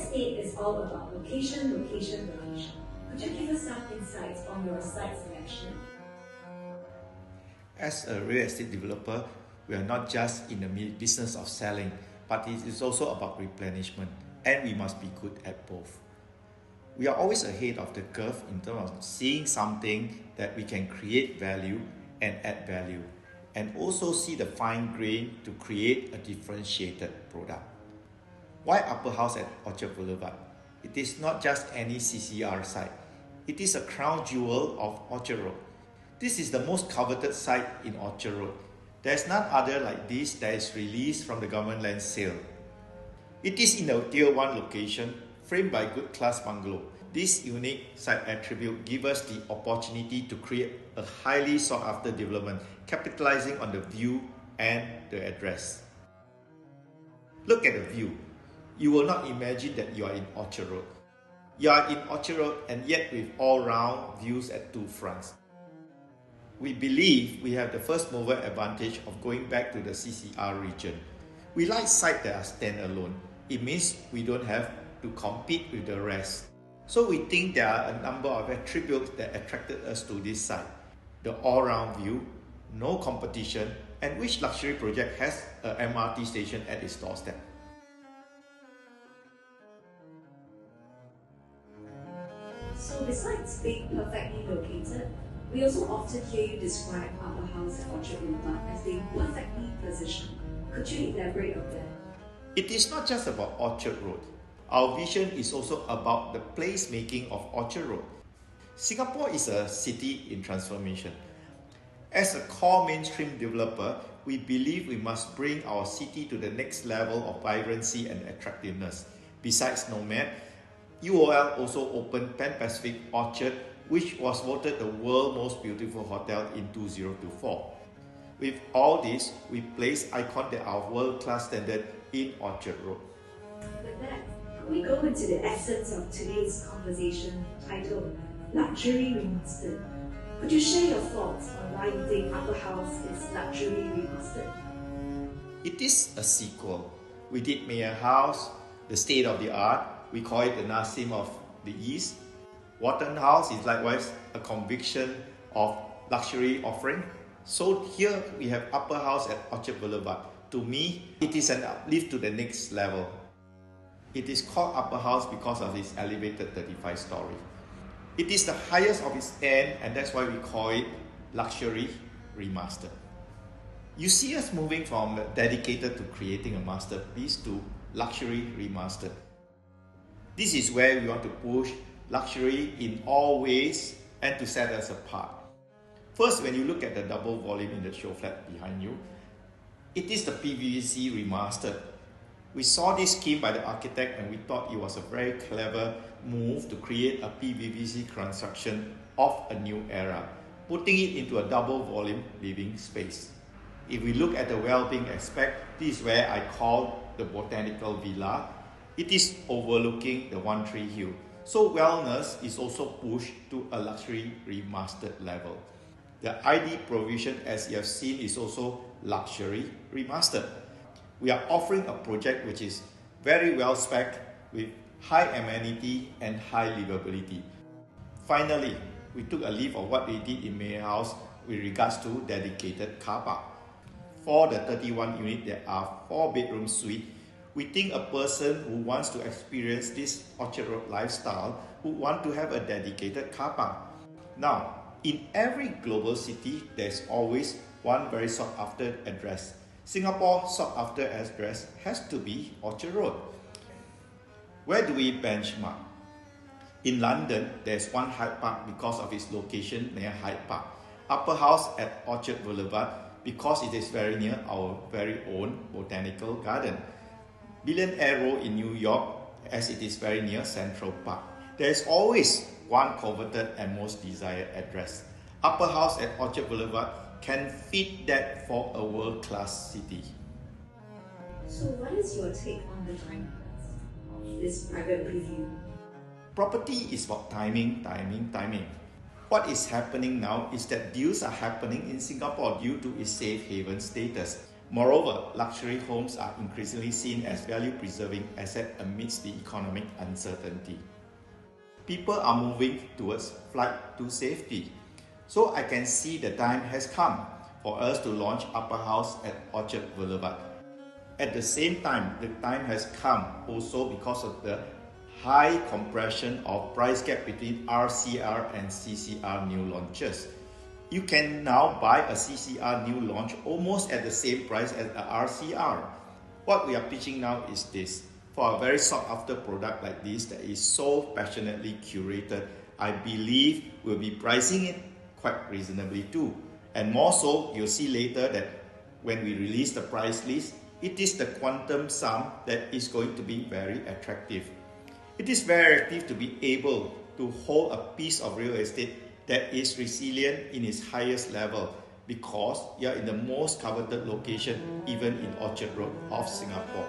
estate is all about location, location, location. Could you give us some insights on your site selection? As a real estate developer, we are not just in the business of selling, but it is also about replenishment, and we must be good at both. We are always ahead of the curve in terms of seeing something that we can create value and add value, and also see the fine grain to create a differentiated product. Why UpperHouse at Orchard Boulevard? It is not just any CCR site. It is a crown jewel of Orchard Road. This is the most coveted site in Orchard Road. There is none other like this that is released from the government land sale. It is in a Tier 1 location, framed by good class bungalow. This unique site attribute gives us the opportunity to create a highly sought after development, capitalizing on the view and the address. Look at the view. You will not imagine that you are in Orchard Road. You are in Orchard Road and yet with all-round views at two fronts. We believe we have the first mover advantage of going back to the CCR region. We like sites that are standalone. It means we don't have to compete with the rest. So we think there are a number of attributes that attracted us to this site. The all-round view, no competition, and which luxury project has a MRT station at its doorstep. So besides being perfectly located, we also often hear you describe UpperHouse at Orchard Boulevard as being perfectly positioned. Could you elaborate on that? It is not just about Orchard Road. Our vision is also about the placemaking of Orchard Road. Singapore is a city in transformation. As a core mainstream developer, we believe we must bring our city to the next level of vibrancy and attractiveness. Besides Nomad, UOL also opened Pan Pacific Orchard, which was voted the world's most beautiful hotel in 2024. With all this, we place icons that are world-class standard in Orchard Road. With that, can we go into the essence of today's conversation titled Luxury Remastered? Could you share your thoughts on why you think UpperHouse is luxury remastered? It is a sequel. We did Mayor House, the state of the art. We call it the Nassim of the East. Wharton House is likewise a conviction of luxury offering. So here we have UpperHouse at Orchard Boulevard. To me, it is an uplift to the next level. It is called UpperHouse because of its elevated 35-story. It is the highest of its end, and that's why we call it luxury remastered. You see us moving from dedicated to creating a masterpiece to luxury remastered. This is where we want to push luxury in all ways and to set us apart. First, when you look at the double volume in the show flat behind you, it is the PVC remastered. We saw this scheme by the architect and we thought it was a very clever move to create a PVC construction of a new era, putting it into a double volume living space. If we look at the well-being aspect, this is where I call the botanical villa. It is overlooking the One Tree Hill. So wellness is also pushed to a luxury remastered level. The ID provision, as you have seen, is also luxury remastered. We are offering a project which is very well spec'd with high amenity and high livability. Finally, we took a leaf of what we did in Mayor House with regards to dedicated car park. For the 31 unit, there are 4-bedroom suites. We think a person who wants to experience this Orchard Road lifestyle would want to have a dedicated car park. Now, in every global city, there's always one very sought after address. Singapore sought after address has to be Orchard Road. Where do we benchmark? In London, there's one Hyde Park because of its location near Hyde Park. UpperHouse at Orchard Boulevard because it is very near our very own botanical garden. Billionaire Row in New York as it is very near Central Park. There is always one coveted and most desired address. UpperHouse at Orchard Boulevard can fit that for a world-class city. So what is your take on the timelines of this private preview? Property is about timing. What is happening now is that deals are happening in Singapore due to its safe haven status. Moreover, luxury homes are increasingly seen as value-preserving assets amidst the economic uncertainty. People are moving towards flight to safety. So I can see the time has come for us to launch UpperHouse at Orchard Boulevard. At the same time, the time has come also because of the high compression of price gap between RCR and CCR new launches. You can now buy a CCR new launch almost at the same price as a RCR. What we are pitching now is this. For a very sought after product like this that is so passionately curated, I believe we'll be pricing it quite reasonably too. And more so, you'll see later that when we release the price list, it is the quantum sum that is going to be very attractive. It is very attractive to be able to hold a piece of real estate that is resilient in its highest level because you are in the most coveted location, even in Orchard Road of Singapore.